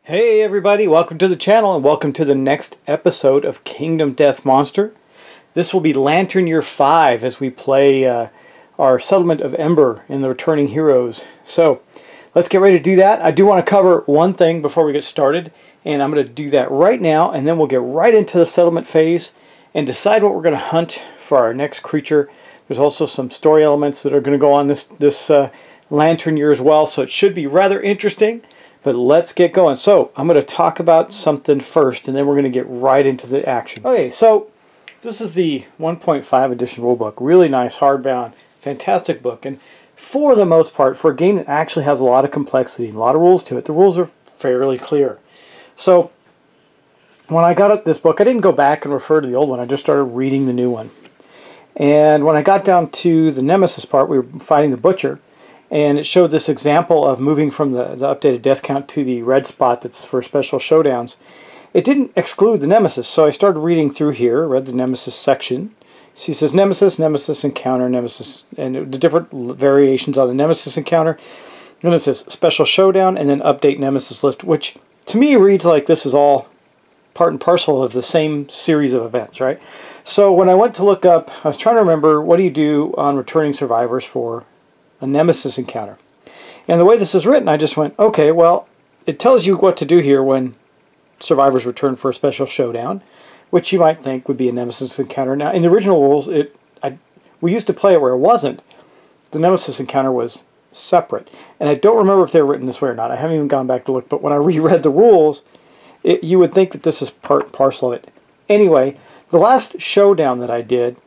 Hey everybody, welcome to the channel and welcome to the next episode of Kingdom Death Monster. This will be Lantern Year 5 as we play our Settlement of Ember in the Returning Heroes. So let's get ready to do that. I do want to cover one thing before we get started, and I'm going to do that right now, and then we'll get right into the settlement phase and decide what we're going to hunt for our next creature. There's also some story elements that are going to go on this Lantern Year as well, so it should be rather interesting. But let's get going. So I'm going to talk about something first, and then we're going to get right into the action. Okay, so this is the 1.5 edition rulebook. Really nice, hardbound, fantastic book. And for the most part, for a game that actually has a lot of complexity and a lot of rules to it, the rules are fairly clear. So when I got this book, I didn't go back and refer to the old one. I just started reading the new one. And when I got down to the Nemesis part, we were fighting the Butcher. And it showed this example of moving from the updated death count to the red spot that's for special showdowns. It didn't exclude the Nemesis, so I started reading through here, read the Nemesis section. She says Nemesis, Nemesis encounter, Nemesis, and the different variations on the Nemesis encounter. Then it says special showdown, and then update Nemesis list, which to me reads like this is all part and parcel of the same series of events, right? So when I went to look up, I was trying to remember, what do you do on returning survivors for a Nemesis encounter? And the way this is written, I just went, okay, well, it tells you what to do here when survivors return for a special showdown, which you might think would be a Nemesis encounter. Now, in the original rules, we used to play it where it wasn't. The Nemesis encounter was separate. And I don't remember if they were written this way or not. I haven't even gone back to look, but when I reread the rules, you would think that this is part and parcel of it. Anyway, the last showdown that I did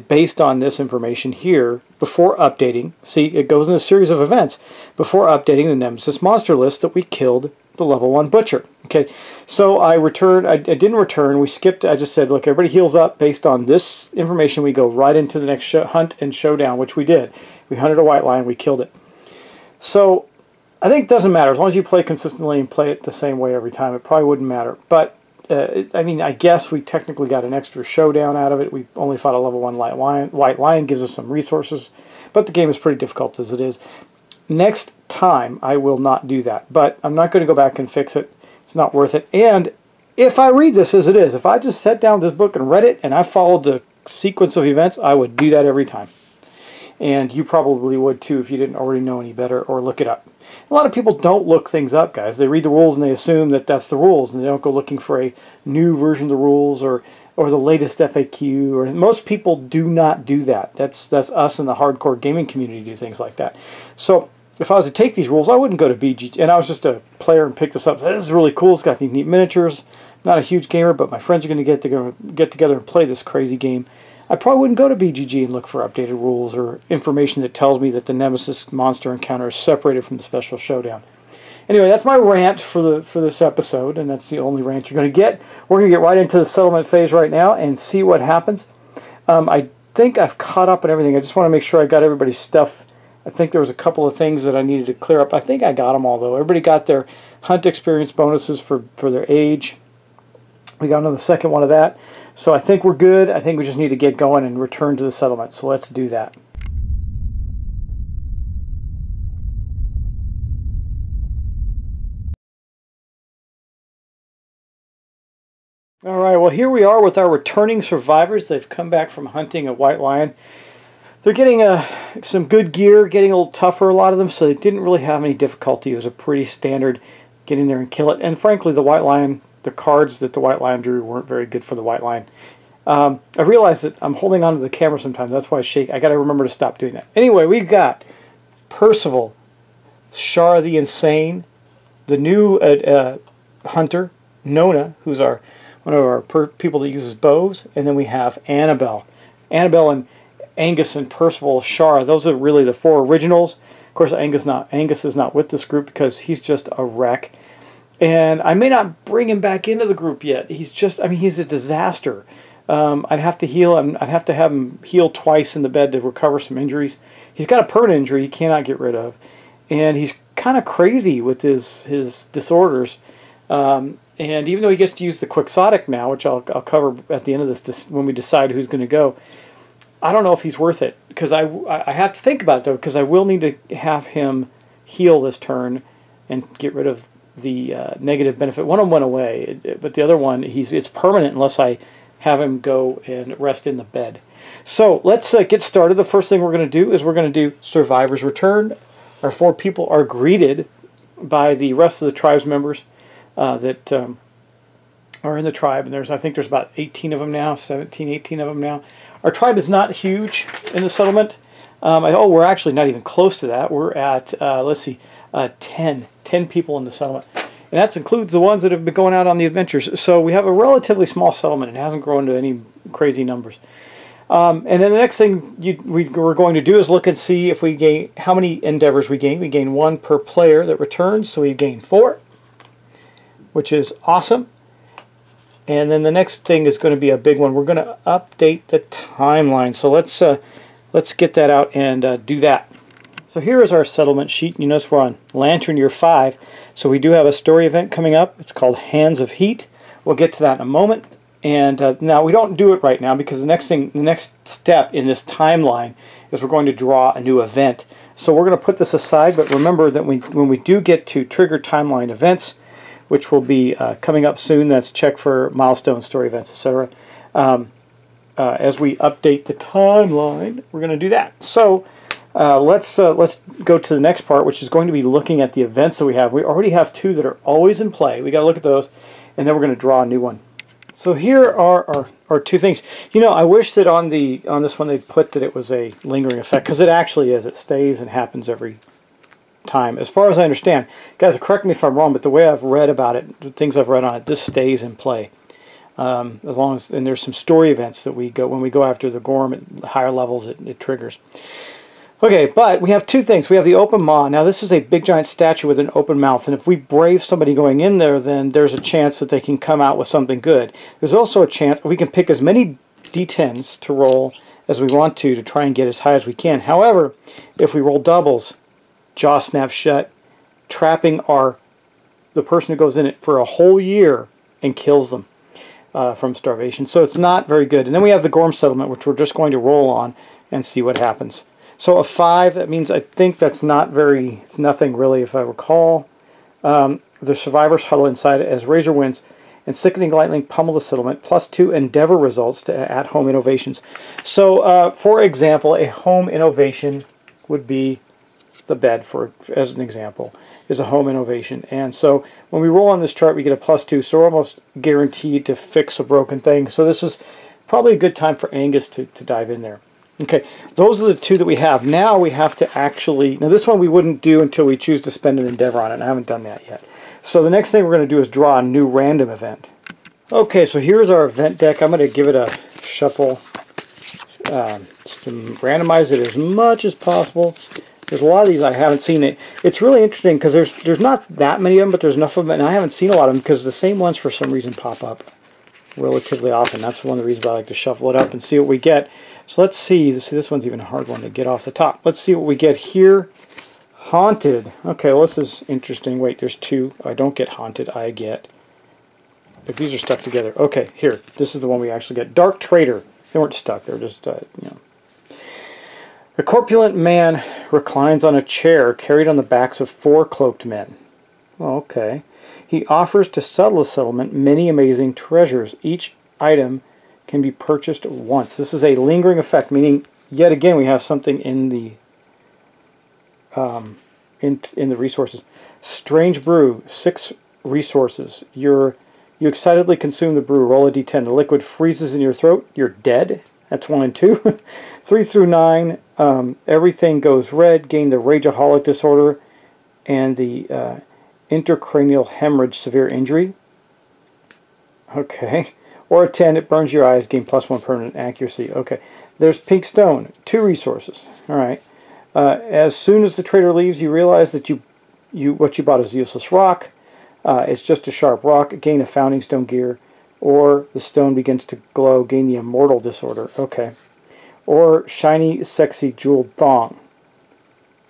based on this information here before updating. See, it goes in a series of events before updating the Nemesis monster list that we killed the level 1 Butcher. Okay, so I didn't return, we skipped. I just said, look, everybody heals up based on this information. We go right into the next hunt and showdown, which we did. We hunted a white lion, we killed it. So I think it doesn't matter. As long as you play consistently and play it the same way every time, it probably wouldn't matter. But I mean, I guess we technically got an extra showdown out of it. We only fought a level 1 white lion, gives us some resources, but the game is pretty difficult as it is. Next time, I will not do that, but I'm not going to go back and fix it. It's not worth it. And if I read this as it is, if I just sat down this book and read it, and I followed the sequence of events, I would do that every time. And you probably would too if you didn't already know any better or look it up. A lot of people don't look things up, guys. They read the rules and they assume that that's the rules, and they don't go looking for a new version of the rules or the latest FAQ. Or most people do not do that. That's us in the hardcore gaming community do things like that. So if I was to take these rules, I wouldn't go to BGG. And I was just a player and pick this up. So, this is really cool. It's got these neat miniatures. I'm not a huge gamer, but my friends are going to get together and play this crazy game. I probably wouldn't go to BGG and look for updated rules or information that tells me that the Nemesis monster encounter is separated from the special showdown. Anyway, that's my rant for this episode, and that's the only rant you're going to get. We're going to get right into the settlement phase right now and see what happens. I think I've caught up on everything. I just want to make sure I got everybody's stuff. I think there was a couple of things that I needed to clear up. I think I got them all, though. Everybody got their hunt experience bonuses for their age. We got another second one of that. So I think we're good. I think we just need to get going and return to the settlement. So let's do that. All right, well, here we are with our returning survivors. They've come back from hunting a white lion. They're getting some good gear, getting a little tougher, a lot of them, so they didn't really have any difficulty. It was a pretty standard get in there and kill it. And frankly, the white lion, the cards that the white lion drew weren't very good for the white lion. I realize that I'm holding onto the camera sometimes. That's why I shake. I got to remember to stop doing that. Anyway, we've got Percival, Shara the Insane, the new hunter, Nona, who's one of our people that uses bows, and then we have Annabelle. Annabelle and Angus and Percival, Shara, those are really the 4 originals. Of course, Angus is not with this group because he's just a wreck. And I may not bring him back into the group yet. He's a disaster. I'd have to heal him. I'd have to have him heal twice in the bed to recover some injuries. He's got a permanent injury he cannot get rid of. And he's kind of crazy with his disorders. And even though he gets to use the Quixotic now, which I'll cover at the end of this when we decide who's going to go, I don't know if he's worth it. Because I have to think about it, though, because I will need to have him heal this turn and get rid of the negative benefit. One of them went away, but the other one, it's permanent unless I have him go and rest in the bed. So let's get started. The first thing we're going to do is we're going to do Survivor's Return. Our 4 people are greeted by the rest of the tribe's members that are in the tribe, and I think there's about 18 of them now, 17, 18 of them now. Our tribe is not huge in the settlement. We're actually not even close to that. We're at, let's see, 10 people in the settlement. And that includes the ones that have been going out on the adventures. So we have a relatively small settlement. It hasn't grown to any crazy numbers. And then the next thing we're going to do is look and see if we gain, how many endeavors we gain. We gain 1 per player that returns, so we gain 4, which is awesome. And then the next thing is going to be a big one. We're going to update the timeline. So let's get that out and do that. So here is our settlement sheet. You notice we're on Lantern Year 5. So we do have a story event coming up. It's called Hands of Heat. We'll get to that in a moment. And now we don't do it right now because the next step in this timeline is we're going to draw a new event. So we're going to put this aside, but remember that when we do get to trigger timeline events, which will be coming up soon, that's check for milestones, story events, etc. As we update the timeline, we're going to do that. So let's go to the next part, which is going to be looking at the events that we have. We already have 2 that are always in play. We got to look at those, and then we're going to draw a new one. So here are our 2 things. You know, I wish that on this one they put that it was a lingering effect, because it actually is. It stays and happens every time. As far as I understand, guys, correct me if I'm wrong, but the way I've read about it, the things I've read on it, this stays in play. As long as, and there's some story events that when we go after the Gorm at higher levels, it triggers. Okay, but we have 2 things. We have the open maw. Now this is a big giant statue with an open mouth, and if we brave somebody going in there, then there's a chance that they can come out with something good. There's also a chance we can pick as many D10s to roll as we want to try and get as high as we can. However, if we roll doubles, jaw snaps shut, trapping the person who goes in it for a whole year and kills them from starvation. So it's not very good. And then we have the Gorm settlement, which we're just going to roll on and see what happens. So a 5, that means I think that's not very, it's nothing really if I recall. The survivors huddle inside it as razor winds and sickening lightning pummel the settlement, +2 endeavor results to at-home innovations. So for example, a home innovation would be the bed, as an example, is a home innovation. And so when we roll on this chart, we get a +2, so we're almost guaranteed to fix a broken thing. So this is probably a good time for Angus to dive in there. Okay, those are the 2 that we have. Now we have to actually, now this one we wouldn't do until we choose to spend an endeavor on it, and I haven't done that yet. So the next thing we're going to do is draw a new random event. Okay, so here's our event deck. I'm going to give it a shuffle, just to randomize it as much as possible. There's a lot of these I haven't seen. It's really interesting because there's not that many of them, but there's enough of them, and I haven't seen a lot of them because the same ones for some reason pop up relatively often. That's one of the reasons I like to shuffle it up and see what we get. So let's see. This one's even a hard one to get off the top. Let's see what we get here. Haunted. Okay, well this is interesting. Wait, there's 2. I don't get haunted. I get... If these are stuck together. Okay, here. This is the one we actually get. Dark Traitor. They weren't stuck. They were just, you know. A corpulent man reclines on a chair carried on the backs of 4 cloaked men. Oh, okay. He offers to settle the settlement many amazing treasures. Each item can be purchased once. This is a lingering effect, meaning yet again we have something in the in the resources. Strange brew, 6 resources. You excitedly consume the brew. Roll a d10. The liquid freezes in your throat. You're dead. That's 1 and 2. 3 through 9. Everything goes red. Gain the rageaholic disorder and the intracranial hemorrhage, severe injury. Okay. Or a 10, it burns your eyes, gain +1 permanent accuracy. Okay. There's pink stone, 2 resources. All right. As soon as the trader leaves, you realize that what you bought is useless rock. It's just a sharp rock. Gain a founding stone gear. Or the stone begins to glow. Gain the immortal disorder. Okay. Or shiny, sexy, jeweled thong.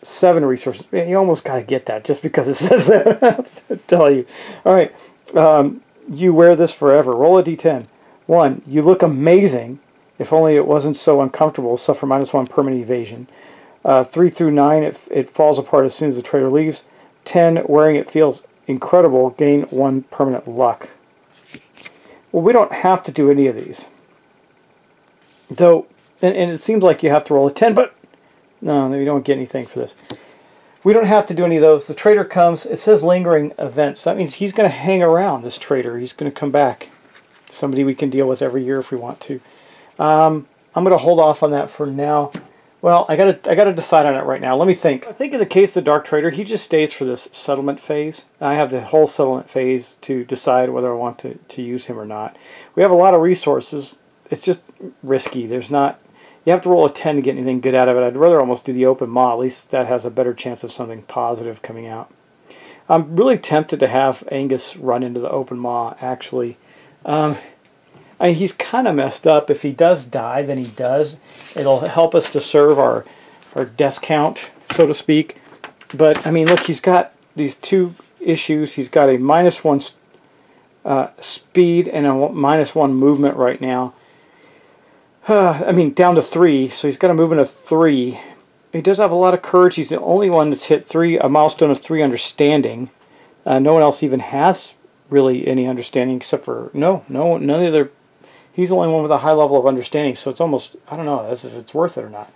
7 resources. Man, you almost got to get that just because it says that. I'll tell you. All right. You wear this forever. Roll a d10. 1. You look amazing. If only it wasn't so uncomfortable. Suffer -1 permanent evasion. 3 through 9. It falls apart as soon as the trader leaves. 10. Wearing it feels incredible, gain 1 permanent luck. Well, we don't have to do any of these. Though, and it seems like you have to roll a 10, but no, we don't get anything for this. We don't have to do any of those. The trader comes, it says lingering events. That means he's going to hang around, this trader. He's going to come back. Somebody we can deal with every year if we want to. I'm going to hold off on that for now. Well, I gotta decide on it right now. Let me think. I think in the case of the Dark Trader, he just stays for this settlement phase. I have the whole settlement phase to decide whether I want to use him or not. We have a lot of resources. It's just risky. There's not... You have to roll a 10 to get anything good out of it. I'd rather almost do the open maw. At least that has a better chance of something positive coming out. I'm really tempted to have Angus run into the open maw, actually. He's kind of messed up. If he does die, then he does. It'll help us to serve our death count, so to speak. But, I mean, look, he's got these 2 issues. He's got a -1 speed and a -1 movement right now. I mean, down to 3, so he's got a movement of 3. He does have a lot of courage. He's the only one that's hit a milestone of 3 understanding. No one else even has really any understanding except for... none of the other... He's the only one with a high level of understanding, so it's almost... I don't know as if it's worth it or not.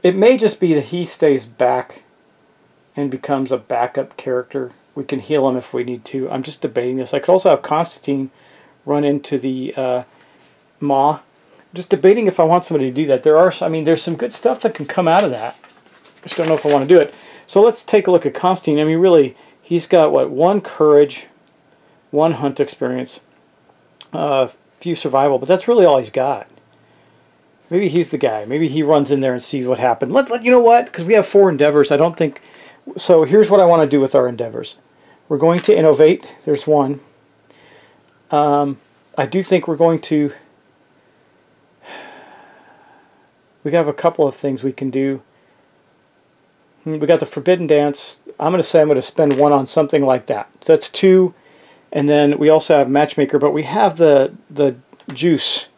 It may just be that he stays back and becomes a backup character. We can heal him if we need to. I'm just debating this. I could also have Constantine run into the Maw. Just debating if I want somebody to do that. There's some good stuff that can come out of that. Just don't know if I want to do it. So let's take a look at Constantine. I mean, really, he's got, what, 1 courage, 1 hunt experience, few survival, but that's really all he's got. Maybe he's the guy. Maybe he runs in there and sees what happened. You know what? Because we have 4 endeavors, I don't think... So here's what I want to do with our endeavors. We're going to innovate. There's 1. I do think we're going to... We have a couple of things we can do. We got the Forbidden Dance. I'm going to say I'm going to spend 1 on something like that. So that's 2. And then we also have Matchmaker, but we have the juice.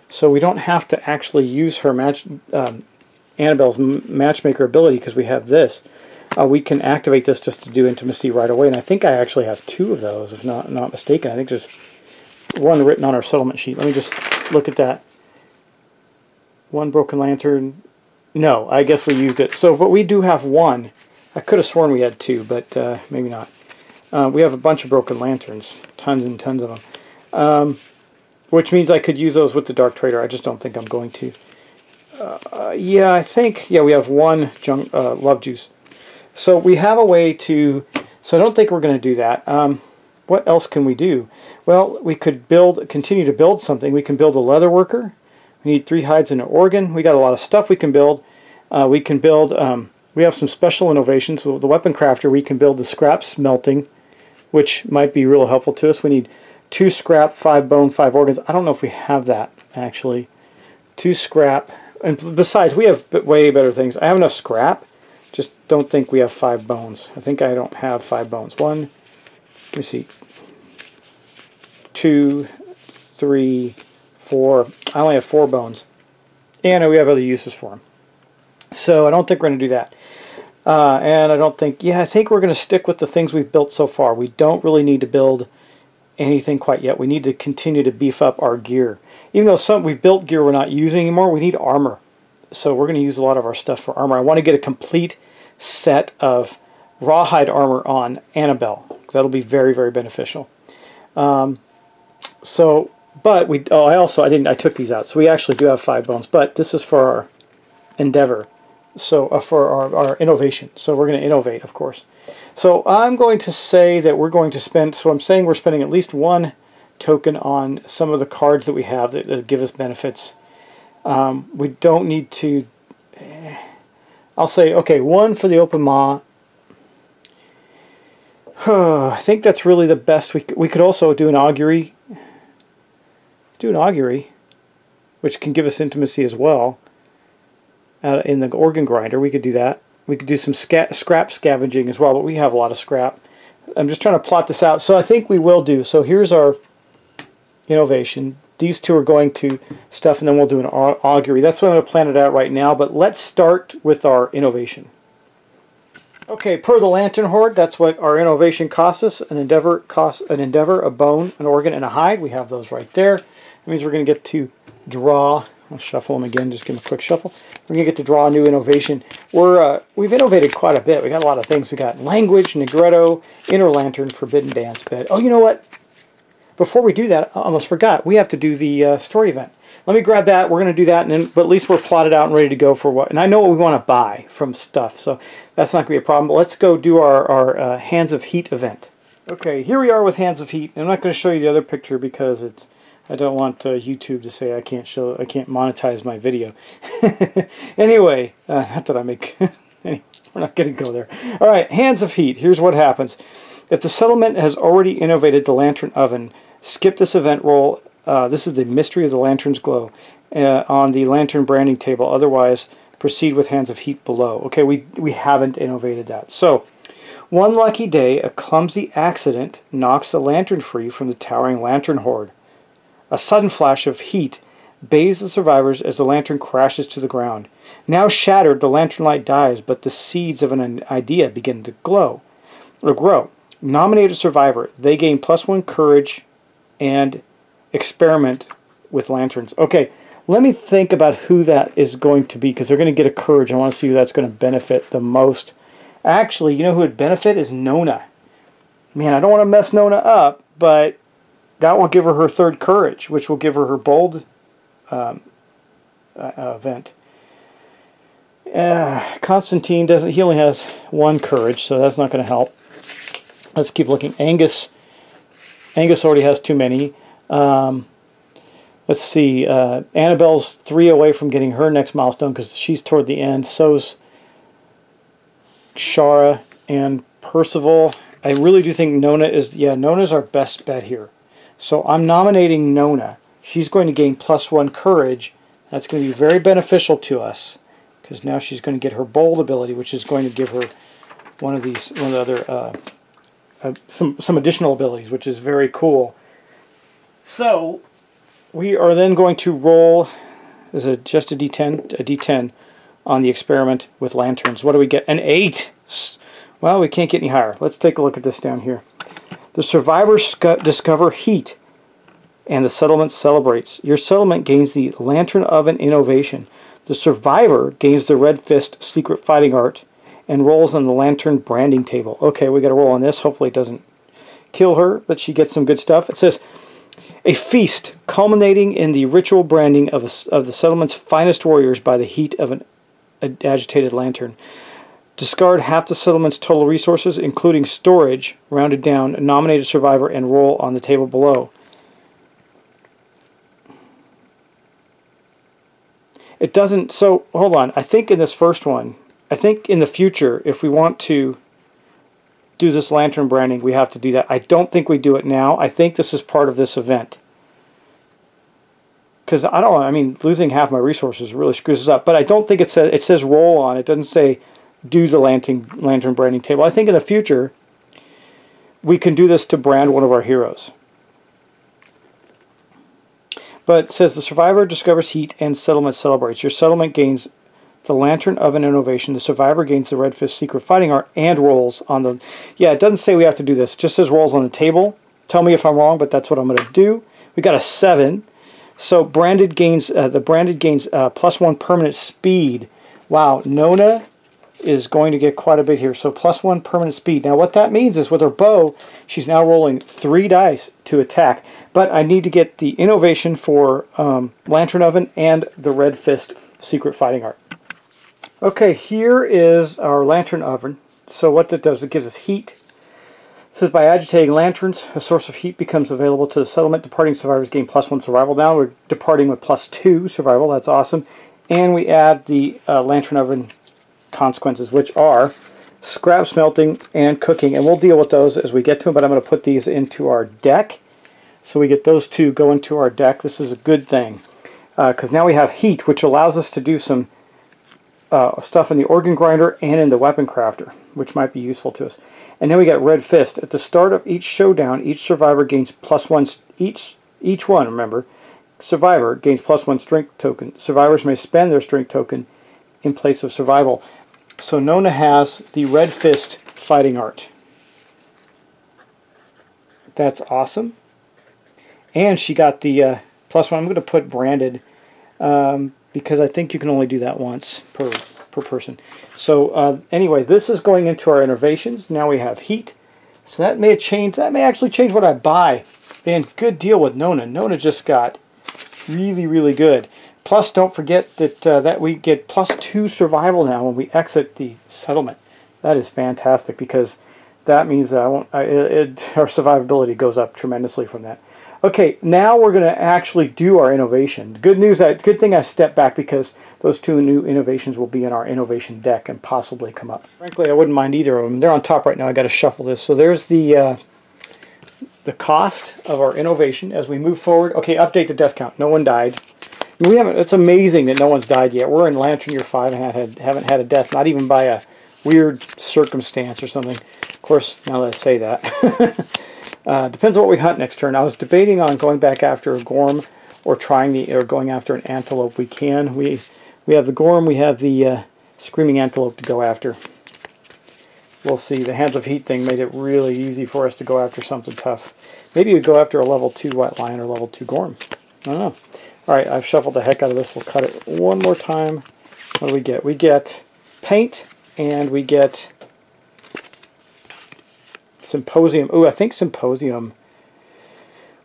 So we don't have to actually use her Annabelle's Matchmaker ability because we have this. We can activate this just to do Intimacy right away. And I think I actually have 2 of those, if not mistaken. I think there's 1 written on our settlement sheet. Let me just look at that. 1 Broken Lantern. No, I guess we used it. So, but we do have 1. I could have sworn we had 2, but maybe not. We have a bunch of Broken Lanterns. Tons and tons of them. Which means I could use those with the Dark Trader. I just don't think I'm going to. Yeah, I think... Yeah, we have 1 Love Juice. So we have a way to... So I don't think we're going to do that. What else can we do? Well, we could continue to build something. We can build a leather worker. We need 3 hides and an organ. We got a lot of stuff we can build. We have some special innovations. With the weapon crafter, we can build the scrap smelting, which might be real helpful to us. We need 2 scrap, 5 bone, 5 organs. I don't know if we have that, actually. 2 scrap. And besides, we have way better things. I have enough scrap. Just don't think we have 5 bones. I think I don't have 5 bones. 1, let me see. 2, 3, 4. I only have 4 bones. And we have other uses for them. So I don't think we're going to do that. And I don't think... Yeah, I think we're going to stick with the things we've built so far. We don't really need to build anything quite yet. We need to continue to beef up our gear. Even though we've built gear we're not using anymore, we need armor. So we're going to use a lot of our stuff for armor. I want to get a complete set of rawhide armor on Annabelle. That'll be very, very beneficial. I took these out. So we actually do have 5 bones. But this is for our endeavor. So for our innovation. So we're going to innovate, of course. So I'm going to say that we're going to spend... So I'm saying we're spending at least 1 token on some of the cards that we have that give us benefits. We don't need to... I'll say, okay, 1 for the open maw. I think that's really the best. We could also do an augury. Do an augury, which can give us intimacy as well. In the organ grinder, we could do that. We could do some scrap scavenging as well, but we have a lot of scrap. I'm just trying to plot this out. So I think we will do. So here's our innovation. These 2 are going to stuff, and then we'll do an augury. That's what I'm going to plan it out right now, but let's start with our innovation. Okay, per the Lantern Horde, that's what our innovation costs us. An endeavor costs an endeavor, a bone, an organ, and a hide. We have those right there. That means we're going to get to draw. I'll shuffle them again, just give them a quick shuffle. We're going to get to draw a new innovation. We've innovated quite a bit. We got a lot of things. We got language, Negretto, inner lantern, forbidden dance bed. Oh, you know what? Before we do that, I almost forgot. We have to do the story event. Let me grab that. We're going to do that, and then, but at least we're plotted out and ready to go for what. And I know what we want to buy from stuff, so that's not going to be a problem. But let's go do our Hands of Heat event. Okay, here we are with Hands of Heat. I'm not going to show you the other picture because I don't want YouTube to say I can't monetize my video. Anyway, not that I make. We're not going to go there. All right, Hands of Heat. Here's what happens. If the settlement has already innovated the lantern oven, skip this event roll. This is the Mystery of the Lantern's Glow on the lantern branding table. Otherwise, proceed with Hands of Heat below. Okay, we haven't innovated that. So, one lucky day, a clumsy accident knocks the lantern free from the towering lantern horde. A sudden flash of heat bathes the survivors as the lantern crashes to the ground. Now shattered, the lantern light dies, but the seeds of an idea begin to grow. Nominate a survivor. They gain +1 courage and experiment with lanterns. Okay, let me think about who that is going to be, because they're going to get a courage. I want to see who that's going to benefit the most. Actually, you know who would benefit is Nona. Man, I don't want to mess Nona up, but that will give her her 3rd courage, which will give her her bold event. Constantine doesn't. He only has 1 courage, so that's not going to help. Let's keep looking. Angus already has too many. Let's see. Annabelle's 3 away from getting her next milestone because she's toward the end. So's Shara and Percival. I really do think Nona is. Yeah, Nona's our best bet here. So I'm nominating Nona. She's going to gain +1 courage. That's going to be very beneficial to us because now she's going to get her bold ability, which is going to give her one of the other some additional abilities, which is very cool. So we are then going to roll. Is it just a D10? A D10 on the experiment with lanterns. What do we get? An 8. Well, we can't get any higher. Let's take a look at this down here. The survivors discover heat, and the settlement celebrates. Your settlement gains the Lantern Oven innovation. The survivor gains the Red Fist secret fighting art and rolls on the lantern branding table. Okay, we got to roll on this. Hopefully it doesn't kill her, but she gets some good stuff. It says, a feast culminating in the ritual branding of the settlement's finest warriors by the heat of an agitated lantern. Discard half the settlement's total resources, including storage, rounded down, nominate a survivor, and roll on the table below. It doesn't, so, hold on. I think in this first one, I think in the future, if we want to do this lantern branding, we have to do that. I don't think we do it now. I think this is part of this event. Because I mean, losing half my resources really screws us up. But I don't think it says roll on. It doesn't say do the lantern branding table. I think in the future, we can do this to brand one of our heroes. But it says the survivor discovers heat and settlement celebrates. Your settlement gains the Lantern Oven innovation. The survivor gains the Red Fist secret fighting art and rolls on the... Yeah, it doesn't say we have to do this. It just says rolls on the table. Tell me if I'm wrong, but that's what I'm going to do. We got a 7. So branded gains the branded gains +1 permanent speed. Wow, Nona is going to get quite a bit here. So +1 permanent speed. Now what that means is with her bow, she's now rolling 3 dice to attack. But I need to get the innovation for Lantern Oven and the Red Fist secret fighting art. Okay, here is our Lantern Oven. So what that does, it gives us heat. It says by agitating lanterns, a source of heat becomes available to the settlement. Departing survivors gain +1 survival. Now we're departing with +2 survival. That's awesome. And we add the Lantern Oven consequences, which are scrap smelting and cooking. And we'll deal with those as we get to them, but I'm going to put these into our deck. So we get those 2 go into our deck. This is a good thing because now we have heat, which allows us to do some stuff in the organ grinder and in the weapon crafter, which might be useful to us. And then we got Red Fist. At the start of each showdown, each survivor gains +1. Each one, remember, survivor gains +1 strength token. Survivors may spend their strength token in place of survival. So Nona has the Red Fist fighting art. That's awesome. And she got the +1. I'm going to put branded because I think you can only do that once per person. So anyway, this is going into our innovations. Now we have heat. So that may change. That may actually change what I buy. Man, good deal with Nona. Nona just got really, really good. Plus, don't forget that that we get +2 survival now when we exit the settlement. That is fantastic because that means our survivability goes up tremendously from that. Okay, now we're going to actually do our innovation. Good news, good thing I stepped back because those 2 new innovations will be in our innovation deck and possibly come up. Frankly, I wouldn't mind either of them. They're on top right now. I got to shuffle this. So there's the cost of our innovation as we move forward. Okay, update the death count. No one died. We haven't. It's amazing that no one's died yet. We're in Lantern Year 5 and haven't had a death, not even by a weird circumstance or something. Of course, now that I say that. Depends on what we hunt next turn. I was debating on going back after a Gorm or going after an antelope. We can. We have the Gorm. We have the screaming antelope to go after. We'll see. The Hands of Heat thing made it really easy for us to go after something tough. Maybe we go after a level 2 White Lion or level 2 Gorm. I don't know. All right, I've shuffled the heck out of this. We'll cut it one more time. What do we get? We get paint and we get Symposium. Ooh, I think Symposium.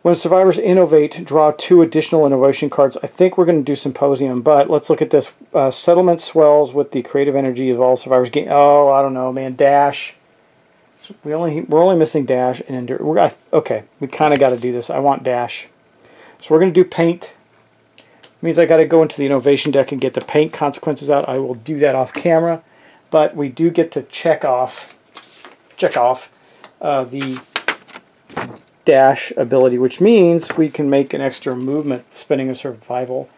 When survivors innovate, draw 2 additional innovation cards. I think we're going to do Symposium, but let's look at this. Settlement swells with the creative energy of all survivors. Oh, I don't know, man. Dash. We're only missing Dash and Endure. Okay, we kind of got to do this. I want Dash. So we're going to do Paint. It means I got to go into the innovation deck and get the paint consequences out. I will do that off camera, but we do get to check off the dash ability, which means we can make an extra movement spending a survival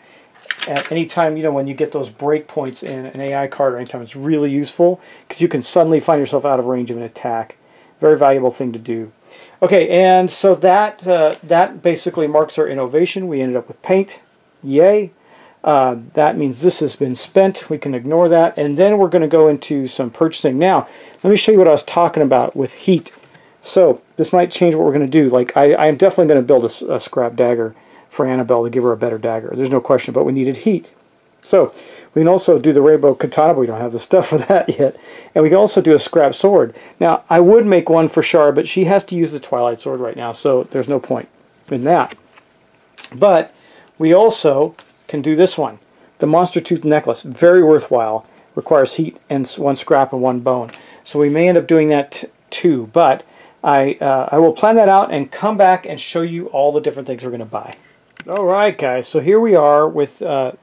at any time. You know, when you get those breakpoints in an AI card or anytime, it's really useful because you can suddenly find yourself out of range of an attack. Very valuable thing to do. Okay, and so that basically marks our innovation. We ended up with paint. Yay. That means this has been spent. We can ignore that. And then we're going to go into some purchasing. Now, let me show you what I was talking about with heat. So this might change what we're going to do. Like I am definitely going to build a scrap dagger for Annabelle to give her a better dagger. There's no question, but we needed heat. So we can also do the rainbow katana, but we don't have the stuff for that yet. And we can also do a scrap sword. Now, I would make one for Shar, but she has to use the Twilight Sword right now, so there's no point in that. But we also can do this one. The Monster Tooth Necklace, very worthwhile. Requires heat and 1 scrap and 1 bone. So we may end up doing that too, but I will plan that out and come back and show you all the different things we're going to buy. Alright guys, so here we are with the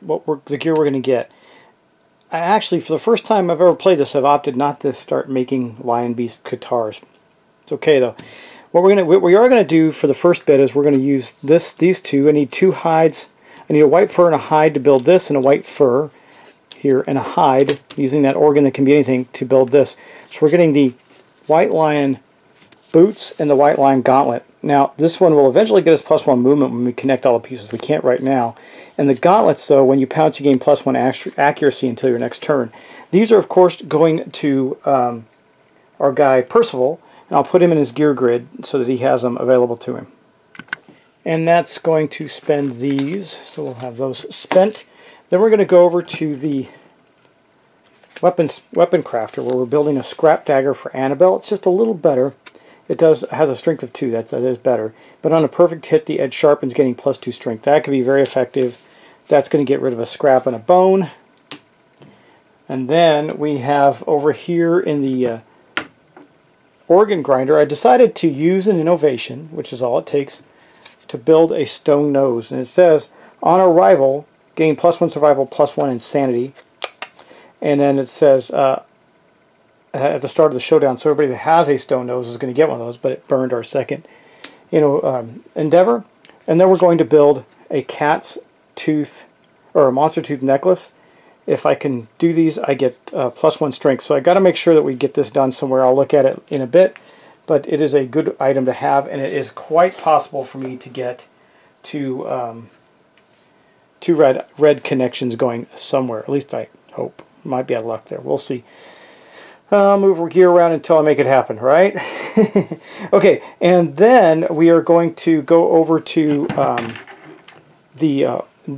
gear we're going to get. I actually, for the first time I've ever played this, I've opted not to start making Lion Beast Katars. It's okay though. What we are going to do for the first bit is we're going to use these 2. I need 2 hides. I need a white fur and a hide to build this, and a white fur here and a hide, using that organ that can be anything to build this. So we're getting the White Lion boots and the White Lion gauntlet. Now this one will eventually get us +1 movement when we connect all the pieces. We can't right now. And the gauntlets, though, when you pounce, you gain +1 accuracy until your next turn. These are of course going to our guy Percival, and I'll put him in his gear grid so that he has them available to him. And that's going to spend these, so we'll have those spent. Then we're going to go over to the weapon crafter, where we're building a scrap dagger for Annabelle. It's just a little better. It has a strength of 2. That is better. But on a perfect hit, the edge sharpens, getting +2 strength. That could be very effective. That's going to get rid of a scrap and a bone. And then we have over here in the organ grinder, I decided to use an innovation, which is all it takes, to build a stone nose. And it says, on arrival, gain +1 survival, +1 insanity. And then it says, at the start of the showdown, so everybody that has a stone nose is going to get one of those, but it burned our second endeavor. And then we're going to build a cat's tooth, or a monster tooth necklace. If I can do these, I get +1 strength. So I got to make sure that we get this done somewhere. I'll look at it in a bit, but it is a good item to have, and it is quite possible for me to get two red connections going somewhere. At least I hope. Might be out of luck there. We'll see. I'll move our gear around until I make it happen, right? Okay, and then we are going to go over to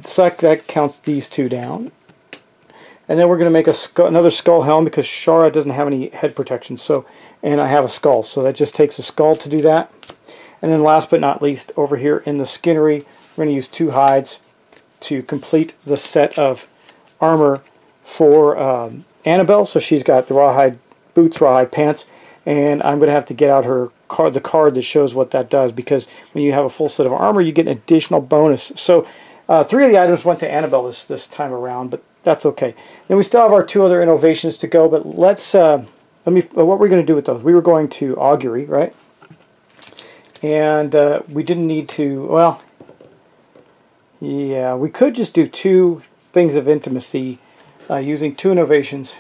select that counts these two down. And then we're going to make another skull helm because Shara doesn't have any head protection. So, and I have a skull, so that just takes a skull to do that. And then last but not least, over here in the skinnery, we're going to use 2 hides to complete the set of armor for Annabelle. So she's got the rawhide boots, rawhide pants, and I'm going to have to get out her card, the card that shows what that does, because when you have a full set of armor, you get an additional bonus. So 3 of the items went to Annabelle this time around, but that's okay. Then we still have our 2 other innovations to go, but let's what we're going to do with those. We were going to augury, right? And we didn't need to, well, yeah, we could just do 2 things of intimacy using 2 innovations.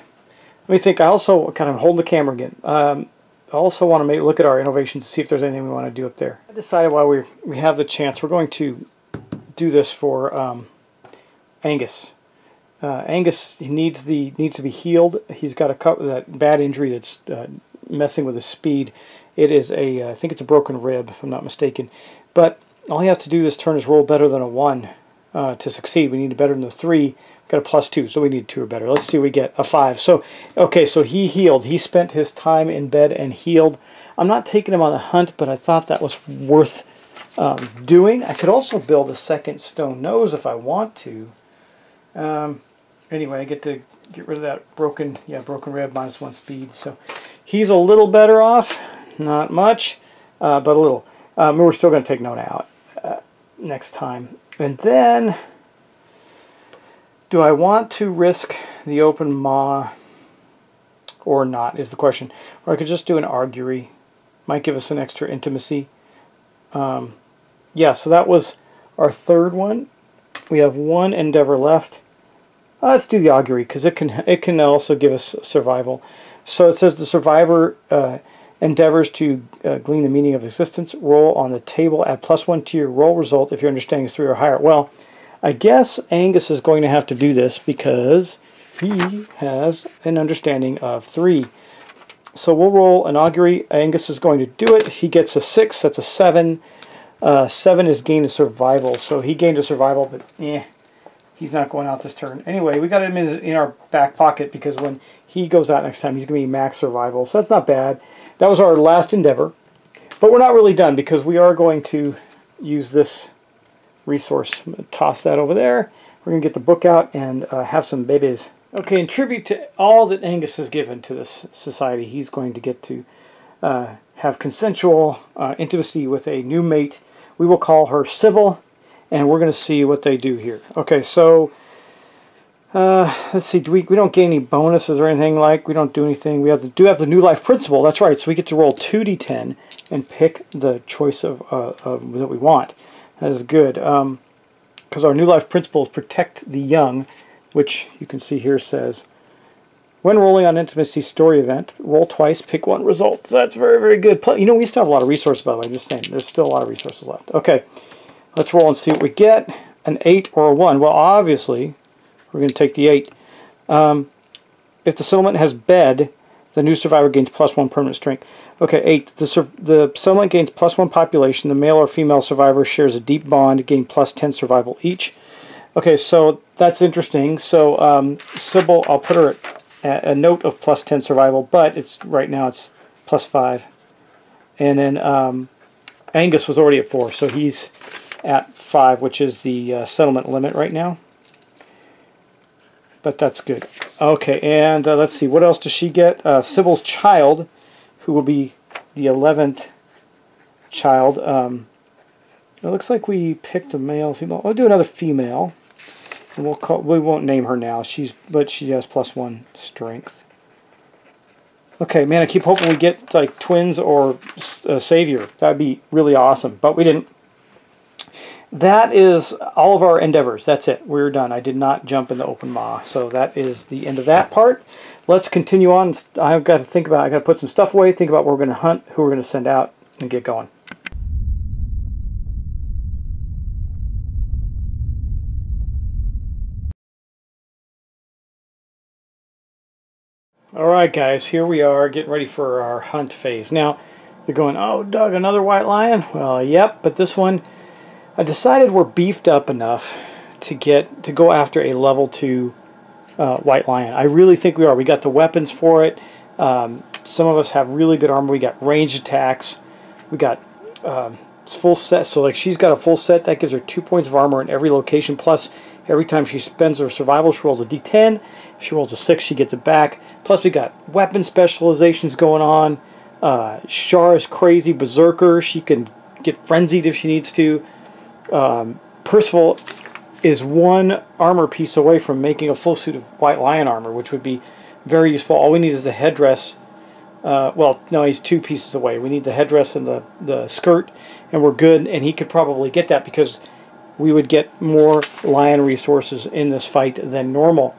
Let me think. I also kind of hold the camera again. I also want to look at our innovations to see if there's anything we want to do up there. I decided while we have the chance, we're going to do this for Angus. Angus, he needs to be healed. He's got that bad injury that's messing with his speed. It is I think it's a broken rib, if I'm not mistaken. But all he has to do this turn is roll better than a 1 to succeed. We need better than a 3. We've got a +2, so we need 2 or better. Let's see if we get a 5. So, okay, so he healed. He spent his time in bed and healed. I'm not taking him on a hunt, but I thought that was worth doing. I could also build a second stone nose if I want to. Anyway, I get to get rid of that broken rib, -1 speed. So he's a little better off. Not much, but a little. We're still going to take Nona out next time. And then, do I want to risk the open maw or not, is the question. Or I could just do an augury. Might give us an extra intimacy. Yeah, so that was our 3rd one. We have 1 endeavor left. Let's do the augury, because it can also give us survival. So it says the survivor endeavors to glean the meaning of existence. Roll on the table, add +1 to your roll result if your understanding is 3 or higher. Well, I guess Angus is going to have to do this because he has an understanding of 3. So we'll roll an augury. Angus is going to do it. He gets a 6. That's a 7. 7 is gain of survival. So he gained a survival, but he's not going out this turn. Anyway, we got him in our back pocket because when he goes out next time, he's going to be max survival. So that's not bad. That was our last endeavor. But we're not really done because we are going to use this resource. I'm going to toss that over there. We're going to get the book out and have some babies. Okay, in tribute to all that Angus has given to this society, he's going to get to have consensual intimacy with a new mate. We will call her Sybil, and we're going to see what they do here. Okay, so let's see. We don't gain any bonuses or anything like. We don't do anything. We do have the new life principle. That's right. So we get to roll 2d10 and pick the choice of that we want. That is good because our new life principle is protect the young, which you can see here says, when rolling on intimacy story event, roll twice, pick 1 result. So that's very, very good. You know, we still have a lot of resources, by the way. I'm just saying, there's still a lot of resources left. Okay, let's roll and see what we get. An 8 or a 1. Well, obviously, we're going to take the 8. If the settlement has bed, the new survivor gains +1 permanent strength. Okay, 8. The settlement gains +1 population. The male or female survivor shares a deep bond, gain +10 survival each. Okay, so that's interesting. So Sybil, I'll put her at a note of +10 survival, but right now it's +5. And then Angus was already at 4, so he's at 5, which is the settlement limit right now. But that's good. Okay, and let's see, what else does she get? Sybil's child, who will be the 11th child. It looks like we picked a male, female. I'll do another female. And we won't name her now. But she has +1 strength. Okay, man, I keep hoping we get like twins or savior. That'd be really awesome, but we didn't. That is all of our endeavors. That's it. We're done. I did not jump in the open maw, so that is the end of that part. Let's continue on. I've got to think about. I got to put some stuff away. Think about what we're going to hunt, who we're going to send out, and get going. Alright guys, here we are getting ready for our hunt phase. Now, you're going, oh Doug, another white lion? Well, yep, but this one, I decided we're beefed up enough to go after a level 2 white lion. I really think we are. We got the weapons for it. Some of us have really good armor. We got ranged attacks. We got full set. So like she's got a full set. That gives her 2 points of armor in every location. Plus, every time she spends her survival, she rolls a d10. If she rolls a 6, she gets it back. Plus, we got weapon specializations going on. Shara's crazy berserker. She can get frenzied if she needs to. Percival is one armor piece away from making a full suit of white lion armor, which would be very useful. All we need is the headdress. Well, no, he's 2 pieces away. We need the headdress and the skirt, and we're good. And he could probably get that because we would get more lion resources in this fight than normal.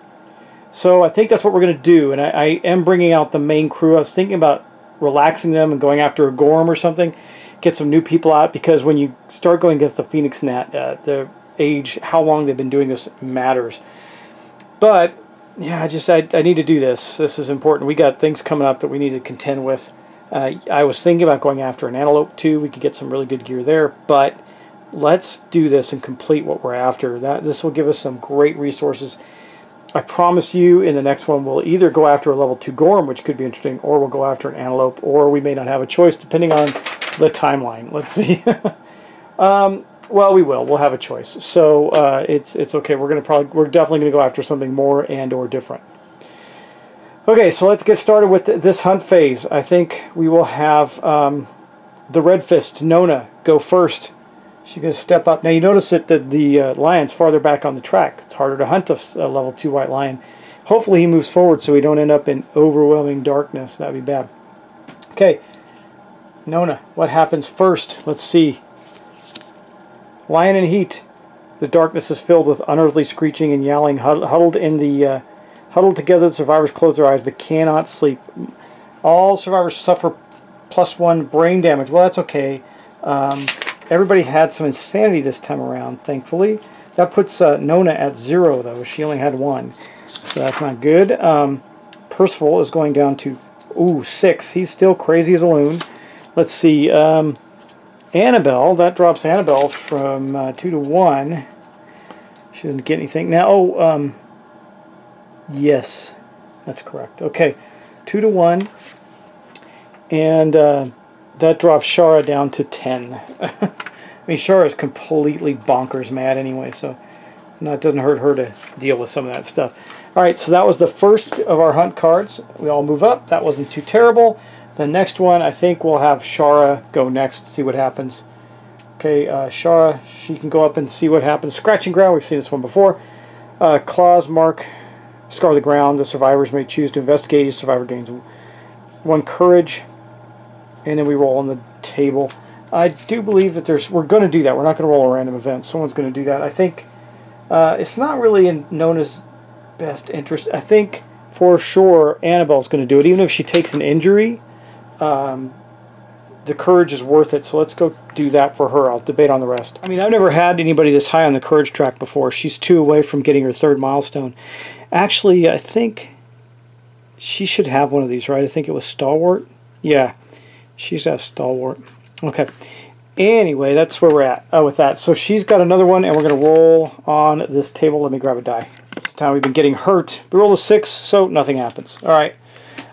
So I think that's what we're going to do. And I am bringing out the main crew. I was thinking about relaxing them and going after a Gorm or something. Get some new people out, because when you start going against the Phoenix Nat, the age, how long they've been doing this matters. But yeah, I need to do this. This is important. We got things coming up that we need to contend with. I was thinking about going after an antelope too. We could get some really good gear there, but let's do this and complete what we're after. This will give us some great resources. I promise you, in the next one, we'll either go after a level 2 Gorm, which could be interesting, or we'll go after an antelope, or we may not have a choice, depending on the timeline. Let's see. Well, we will. We'll have a choice. So it's okay. We're definitely gonna go after something more and/or different. Okay, so let's get started with this hunt phase. I think we will have the Red Fist Nona go first. She's going to step up. Now you notice that the lion's farther back on the track. It's harder to hunt a level 2 white lion. Hopefully he moves forward so we don't end up in overwhelming darkness. That'd be bad. Okay, Nona, what happens first? Let's see. Lion in heat. The darkness is filled with unearthly screeching and yowling. Huddled together, the survivors close their eyes but cannot sleep. All survivors suffer +1 brain damage. Well, that's okay. Everybody had some insanity this time around, thankfully. That puts Nona at 0, though. She only had 1, so that's not good. Percival is going down to 6. He's still crazy as a loon. Let's see. Annabelle, that drops Annabelle from 2 to 1. She doesn't get anything. Now, yes, that's correct. Okay, 2 to 1. And that drops Shara down to 10. I mean, Shara is completely bonkers mad anyway, so it doesn't hurt her to deal with some of that stuff. Alright, so that was the first of our hunt cards. We all move up. That wasn't too terrible. The next one, I think we'll have Shara go next, see what happens. Okay, Shara, she can go up and see what happens. Scratching ground, we've seen this one before. Claws mark, scar the ground. The survivors may choose to investigate. Each survivor gains 1 courage. And then we roll on the table. I do believe that we're going to do that. We're not going to roll a random event. Someone's going to do that. I think it's not really in Nona's best interest. I think for sure Annabelle's going to do it. Even if she takes an injury, the courage is worth it. So let's go do that for her. I'll debate on the rest. I mean, I've never had anybody this high on the courage track before. She's 2 away from getting her 3rd milestone. Actually, I think she should have one of these, right? I think it was Stalwart. Yeah. She's a Stalwart. Okay. Anyway, that's where we're at with that. So she's got another one, and we're going to roll on this table. Let me grab a die. This time we've been getting hurt. We rolled a 6, so nothing happens. All right.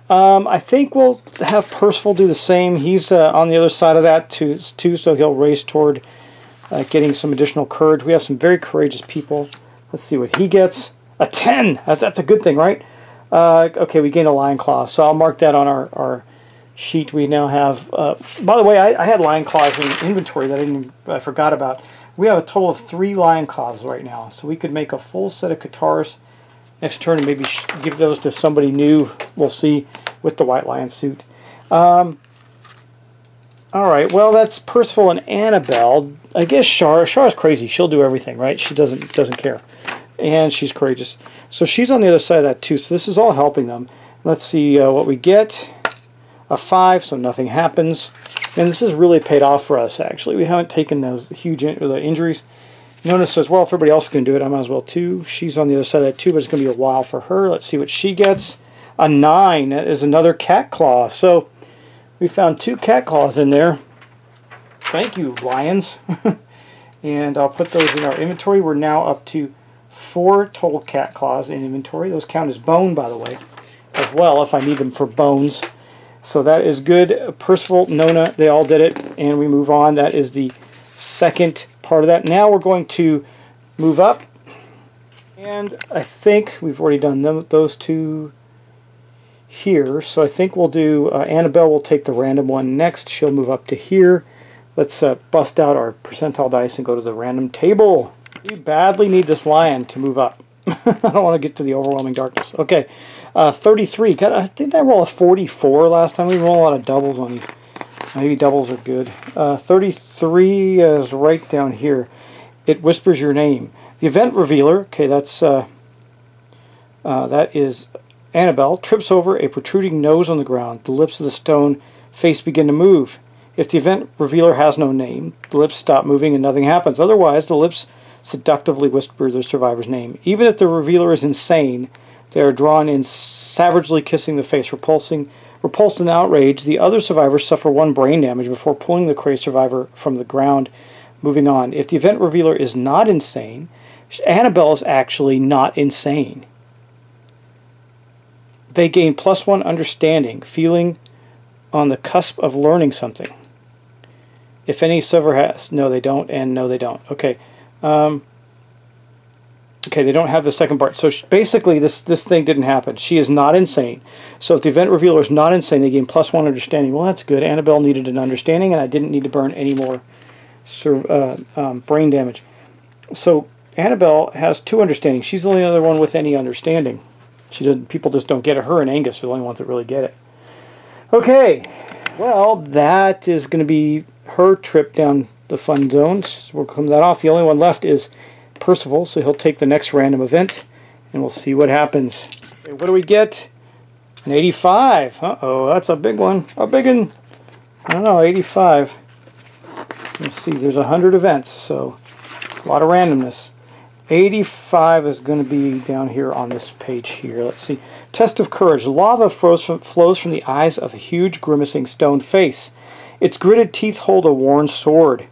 I think we'll have Percival do the same. He's on the other side of that too, so he'll race toward getting some additional courage. We have some very courageous people. Let's see what he gets. A 10. That's a good thing, right? Okay, we gained a lion claw, so I'll mark that on our sheet. We now have, by the way, I had lion claws in inventory that I forgot about. We have a total of 3 lion claws right now, so we could make a full set of Katars next turn and maybe give those to somebody new. We'll see with the white lion suit. All right, well, that's Percival and Annabelle. I guess Shara's crazy. She'll do everything, right? She doesn't care, and she's courageous. So she's on the other side of that too. So this is all helping them. Let's see what we get. A 5, so nothing happens. And this has really paid off for us, actually. We haven't taken those huge injuries. Nona says, well, if everybody else is going to do it, I might as well too. She's on the other side of that too, but it's going to be a while for her. Let's see what she gets. A 9 is another cat claw. So we found 2 cat claws in there. Thank you, lions. And I'll put those in our inventory. We're now up to 4 total cat claws in inventory. Those count as bone, by the way, as well, if I need them for bones. So that is good. Percival, Nona, they all did it. And we move on. That is the second part of that. Now we're going to move up. And I think we've already done those 2 here. So I think we'll do, Annabelle will take the random one next. She'll move up to here. Let's bust out our percentile dice and go to the random table. We badly need this lion to move up. I don't want to get to the overwhelming darkness. Okay, 33. God, I think I rolled a 44 last time. We rolled a lot of doubles on these. Maybe doubles are good. 33 is right down here. It whispers your name. The event revealer, okay, that is Annabelle, trips over a protruding nose on the ground. The lips of the stone face begin to move. If the event revealer has no name, the lips stop moving and nothing happens. Otherwise, the lips seductively whisper the survivor's name. Even if the revealer is insane, they are drawn in, savagely kissing the face. Repulsed in outrage, the other survivors suffer 1 brain damage before pulling the crazed survivor from the ground, moving on. If the event revealer is not insane, Annabelle is actually not insane. They gain +1 understanding, feeling on the cusp of learning something. If any survivor has, no they don't, and no they don't. Okay. Okay, they don't have the second part. So basically this thing didn't happen. She is not insane. So if the event revealer is not insane, they gain +1 understanding. Well, that's good. Annabelle needed an understanding, and I didn't need to burn any more brain damage. So Annabelle has 2 understanding. She's the only other one with any understanding. People just don't get it. Her and Angus are the only ones that really get it. Okay, well, that is going to be her trip down the fun zones. We'll come that off. The only one left is Percival, so he'll take the next random event, and we'll see what happens. Okay, what do we get? An 85. Uh-oh, that's a big one. A big one. I don't know, 85. Let's see, there's 100 events, so a lot of randomness. 85 is going to be down here on this page here. Let's see. Test of courage. Lava flows from the eyes of a huge grimacing stone face. Its gritted teeth hold a worn sword.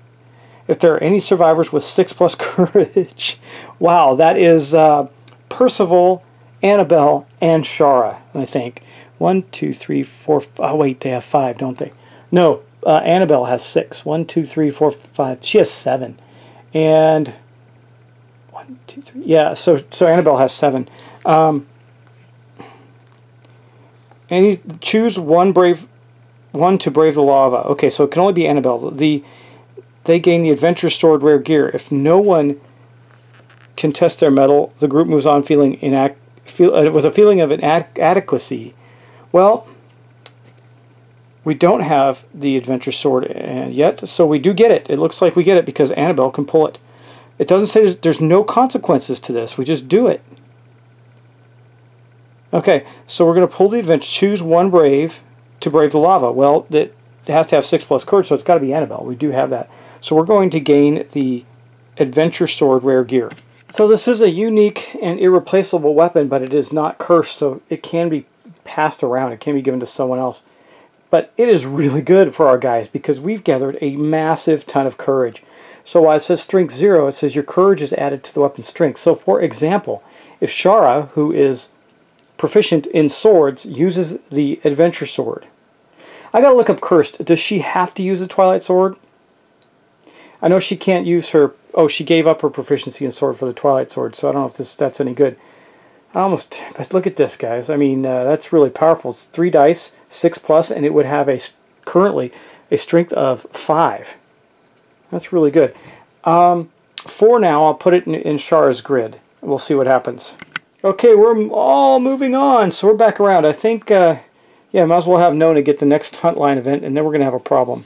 If there are any survivors with 6+ courage. Wow, that is Percival, Annabelle, and Shara, I think. 1, 2, 3, 4. Oh, wait, they have 5, don't they? No, Annabelle has 6. 1, 2, 3, 4, 5. She has 7. And 1, 2, 3. Yeah, so Annabelle has 7. And you choose one to brave the lava. Okay, so it can only be Annabelle. They gain the Adventure Sword rare gear. If no one can test their mettle, the group moves on with a feeling of inadequacy. Well, we don't have the Adventure Sword yet, so we do get it. It looks like we get it because Annabelle can pull it. It doesn't say there's no consequences to this. We just do it. Okay, so we're going to pull the adventure. Choose one brave to brave the lava. Well, it has to have 6+ courage, so it's got to be Annabelle. We do have that. So we're going to gain the Adventure Sword rare gear. So this is a unique and irreplaceable weapon, but it is not cursed, so it can be passed around. It can be given to someone else. But it is really good for our guys because we've gathered a massive ton of courage. So while it says strength 0, it says your courage is added to the weapon's strength. So for example, if Shara, who is proficient in swords, uses the Adventure Sword. I gotta look up cursed. Does she have to use the Twilight Sword? I know she can't use her... Oh, she gave up her proficiency in sword for the Twilight Sword, so I don't know if that's any good. But look at this, guys. I mean, that's really powerful. It's 3 dice, 6+, and it would have currently a strength of 5. That's really good. For now, I'll put it in Shara's grid. We'll see what happens. Okay, we're all moving on, so we're back around. I think, yeah, might as well have Nona get the next hunt line event, and then we're going to have a problem.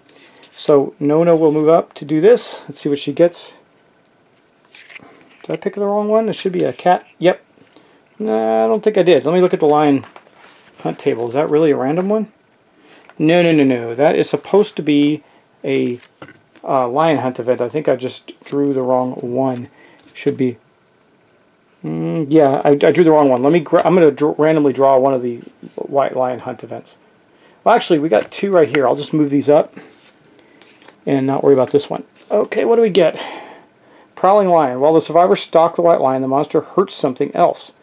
So Nona will move up to do this. Let's see what she gets. Did I pick the wrong one? It should be a cat. Yep. No, I don't think I did. Let me look at the lion hunt table. Is that really a random one? No, no, no, no. That is supposed to be a lion hunt event. I think I just drew the wrong one. Should be Yeah, I drew the wrong one. I'm going to randomly draw one of the White Lion Hunt events. Well, actually, we got 2 right here. I'll just move these up and not worry about this one. Okay, what do we get? Prowling Lion. While the survivors stalk the White Lion, the monster hurts something else.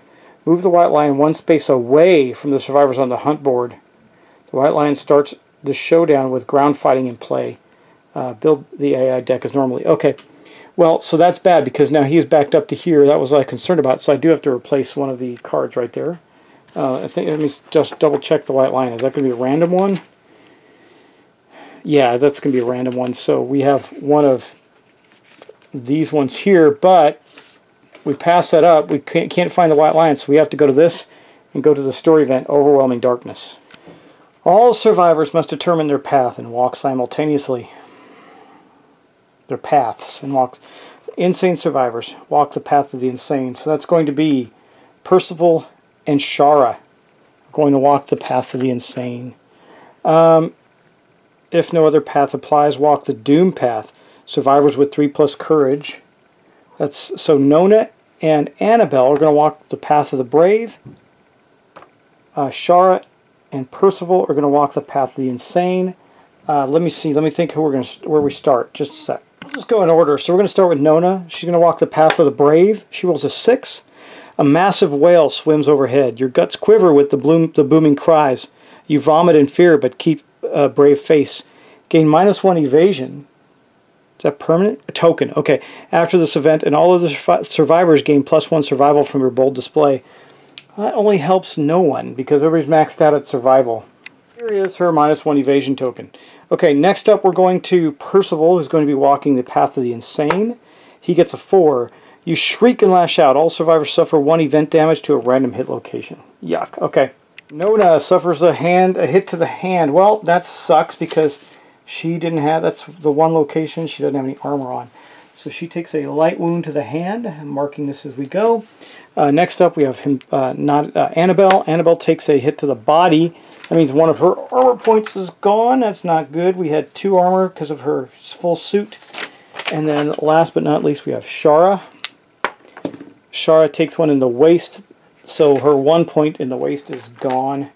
Move the White Lion 1 space away from the survivors on the hunt board. The White Lion starts the showdown with ground fighting in play. Build the AI deck as normally. Okay. Well, so that's bad because now he's backed up to here. That was what I was concerned about. So I do have to replace one of the cards right there. I think let me just double check the White Lion. Is that going to be a random one? Yeah, that's going to be a random one. So we have one of these ones here, but we pass that up. We can't find the White Lion, so we have to go to this and go to the story event, Overwhelming Darkness. All survivors must determine their path and walk simultaneously. Their paths and walk. Insane survivors walk the path of the insane. So that's going to be Percival and Shara going to walk the path of the insane. If no other path applies, walk the doom path. Survivors with 3+ courage. So Nona and Annabelle are going to walk the path of the brave. Shara and Percival are going to walk the path of the insane. Let me see. Let me think where we start. Just a sec. Let's go in order. So we're going to start with Nona. She's going to walk the path of the brave. She rolls a 6. A massive whale swims overhead. Your guts quiver with the booming cries. You vomit in fear, but keep a brave face. Gain -1 evasion. Is that permanent? A token. Okay. After this event, and all of the survivors gain +1 survival from your bold display. That only helps no one because everybody's maxed out at survival. Here is her -1 evasion token. Okay, next up we're going to Percival, who's going to be walking the path of the insane. He gets a 4. You shriek and lash out. All survivors suffer 1 event damage to a random hit location. Yuck. Okay. Nona suffers a hit to the hand. Well, that sucks because she didn't have, that's the one location she doesn't have any armor on. So she takes a light wound to the hand. I'm marking this as we go. Next up we have Annabelle. Annabelle takes a hit to the body. That means one of her armor points is gone. That's not good. We had 2 armor because of her full suit. And then last but not least we have Shara. Shara takes one in the waist. So her 1 point in the waist is gone.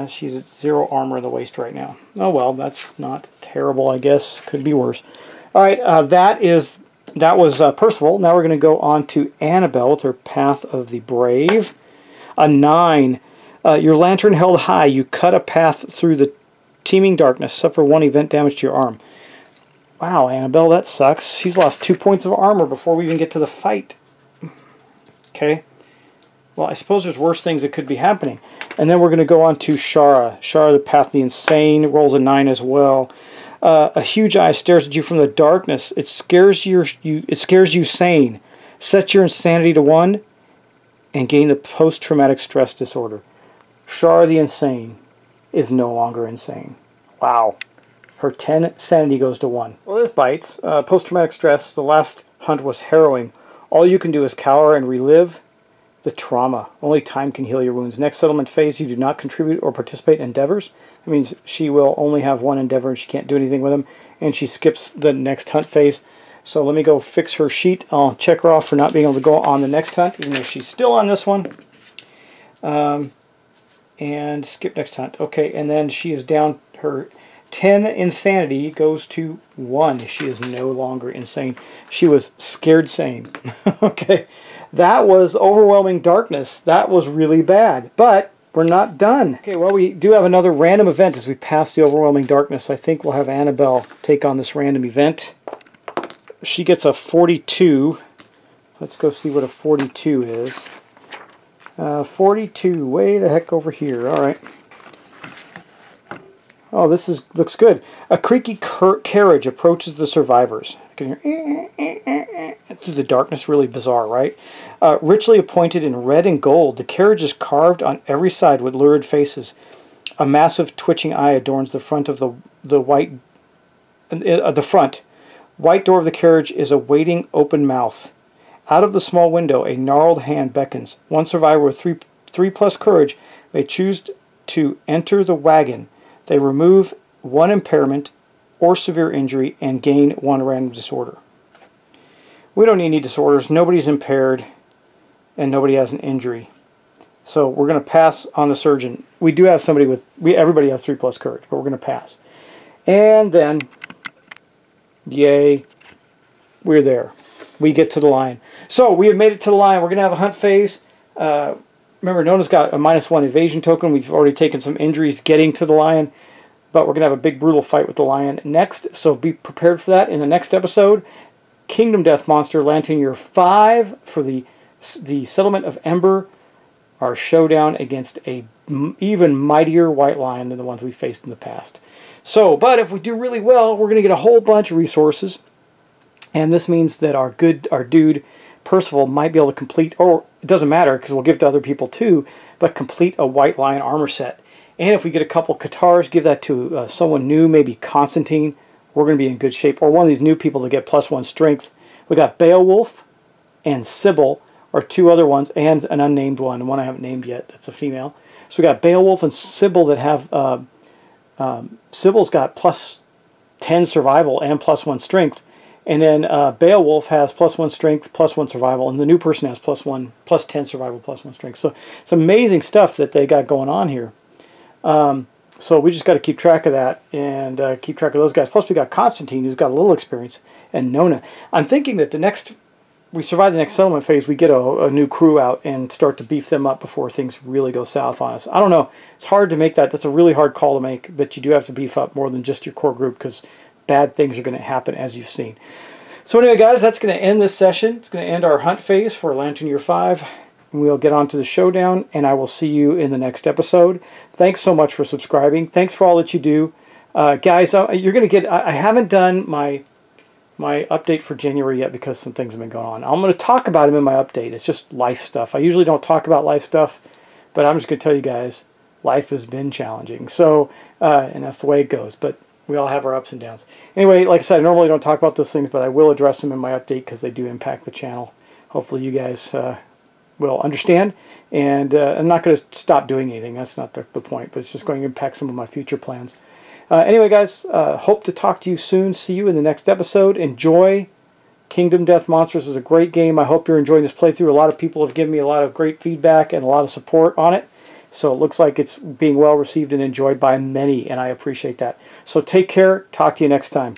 She's at 0 armor in the waist right now. Oh well, that's not terrible, I guess. Could be worse. Alright, that was Percival. Now we're going to go on to Annabelle with her Path of the Brave. A 9. Your lantern held high. You cut a path through the teeming darkness. Suffer 1 event damage to your arm. Wow, Annabelle, that sucks. She's lost 2 points of armor before we even get to the fight. Okay. Well, I suppose there's worse things that could be happening. And then we're going to go on to Shara. Shara, the Path of the Insane, rolls a 9 as well. A huge eye stares at you from the darkness. It scares you sane. Set your insanity to 1 and gain the post-traumatic stress disorder. Shara the Insane is no longer insane. Wow. Her 10 sanity goes to 1. Well, this bites. Post-traumatic stress, the last hunt was harrowing. All you can do is cower and relive the trauma. Only time can heal your wounds. Next settlement phase, you do not contribute or participate in endeavors. That means she will only have 1 endeavor and she can't do anything with them. And she skips the next hunt phase. So let me go fix her sheet. I'll check her off for not being able to go on the next hunt, even though she's still on this one. And skip next hunt. Okay, and then she is down. Her 10 insanity goes to 1. She is no longer insane. She was scared sane. Okay, that was Overwhelming Darkness. That was really bad, but we're not done. Okay, well, we do have another random event as we pass the Overwhelming Darkness. I think we'll have Annabelle take on this random event. She gets a 42. Let's go see what a 42 is. 42, way the heck over here. All right. Oh, this looks good. A creaky carriage approaches the survivors. I can hear through the darkness. Really bizarre, right? Richly appointed in red and gold, the carriage is carved on every side with lurid faces. A massive twitching eye adorns the front of the white. The front white door of the carriage is a waiting open mouth. Out of the small window, a gnarled hand beckons. One survivor with 3+ courage may choose to enter the wagon. They remove 1 impairment or severe injury and gain 1 random disorder. We don't need any disorders. Nobody's impaired. and nobody has an injury. So we're going to pass on the surgeon. We do have somebody with, everybody has 3+ courage, but we're going to pass. And then, yay, we're there. We get to the lion. So we have made it to the lion. We're going to have a hunt phase. Remember, Nona's got a -1 evasion token. We've already taken some injuries getting to the lion, but we're going to have a big brutal fight with the lion next. So be prepared for that in the next episode. Kingdom Death Monster, Lantern Year 5 for the Settlement of Ember. Our showdown against a even mightier white lion than the ones we faced in the past. So, but if we do really well, we're going to get a whole bunch of resources. And this means that our dude, Percival, might be able to complete, or it doesn't matter because we'll give it to other people too, but complete a white lion armor set. And if we get a couple Katars, give that to someone new, maybe Constantine, we're going to be in good shape. Or one of these new people to get +1 strength. We got Beowulf and Sybil, or 2 other ones, and an unnamed one I haven't named yet. That's a female. So we got Beowulf and Sybil that have, Sybil's got +10 survival and +1 strength. And then Beowulf has +1 strength, +1 survival, and the new person has +10 survival, +1 strength. So it's amazing stuff that they got going on here. So we just got to keep track of that and keep track of those guys. Plus we got Constantine, who's got a little experience, and Nona. I'm thinking that we survive the next settlement phase, we get a new crew out and start to beef them up before things really go south on us. I don't know. It's hard to make that. That's a really hard call to make, but you do have to beef up more than just your core group because bad things are going to happen, as you've seen. So anyway, guys, that's going to end this session. It's going to end our hunt phase for Lantern Year 5. We'll get on to the showdown, and I will see you in the next episode. Thanks so much for subscribing. Thanks for all that you do. Guys, you're going to get... I haven't done my update for January yet because some things have been going on. I'm going to talk about them in my update. It's just life stuff. I usually don't talk about life stuff, but I'm just going to tell you guys, life has been challenging. So, and that's the way it goes. But we all have our ups and downs. Anyway, like I said, I normally don't talk about those things, but I will address them in my update because they do impact the channel. Hopefully you guys will understand. And I'm not going to stop doing anything. That's not the point, but it's just going to impact some of my future plans. Anyway, guys, hope to talk to you soon. See you in the next episode. Enjoy Kingdom Death Monsters. Is a great game. I hope you're enjoying this playthrough. A lot of people have given me a lot of great feedback and a lot of support on it. So it looks like it's being well received and enjoyed by many, and I appreciate that. So take care. Talk to you next time.